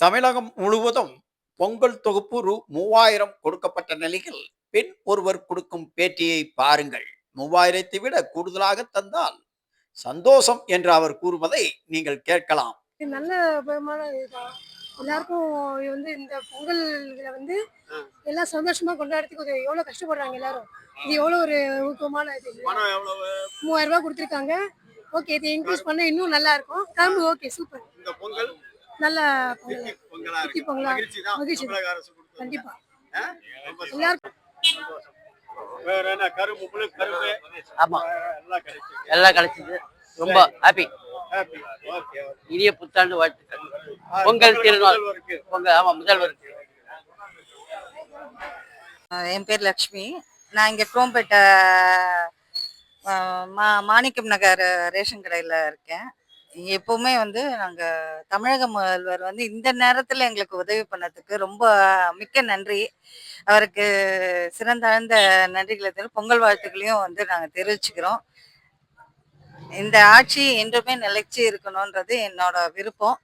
தமிழகம் முழுவதும் பொங்கல் தொகுப்பு ரூ. 3000 கொடுக்கப்பட்ட நிலையில் பெண் ஒருவர் கொடுக்கும் பேட்டியை பாருங்கள். 3000 விட கூடுதலாக தந்தால் சந்தோஷம் என்று அவர் கூறுவதை நீங்கள் கேட்கலாம். நல்ல பயமான இதுதான். எல்லாருக்கும் இந்த பொங்கல் இதுல எல்லாம் சந்தோஷமா கொண்டாடுறதுக்கு எவ்வளவு கஷ்டப்படுறாங்க எல்லாரும். இது எவ்வளவு ஒரு ஊக்கமான இது. 3000 கொடுத்துருக்காங்க. ஓகே, இது இன்க்ரீஸ் பண்ண இன்னும் நல்லா இருக்கும். கரும்பு ஓகே, சூப்பர். இந்த பொங்கல் நல்ல பொங்கலா மகிழ்ச்சி. கண்டிப்பா எல்லாருக்கும் வேற என்ன கரும்பு கரும்பு ஆமா எல்லாம் கிடைச்சது. ரொம்ப ஹாப்பி. இனிய புத்தாண்டு வாழ்த்துக்கள். பொங்கல் திருநாள். பொங்கல் ஆமா முதல்வருக்கு. என் பேர் லக்ஷ்மி. நான் இங்கே குரோம்பேட்டை மாணிக்கம் நகர் ரேஷன் கடையில் இருக்கேன். எப்பவுமே நாங்கள் தமிழக முதல்வர் இந்த நேரத்தில் எங்களுக்கு உதவி பண்ணதுக்கு ரொம்ப மிக்க நன்றி. அவருக்கு சிறந்தாழ்ந்த நன்றிகளை பொங்கல் வாழ்த்துக்களையும் நாங்கள் தெரிவிச்சுக்கிறோம். இந்த ஆட்சி என்றுமே நிலைச்சு இருக்கணும்ன்றது என்னோட விருப்பம்.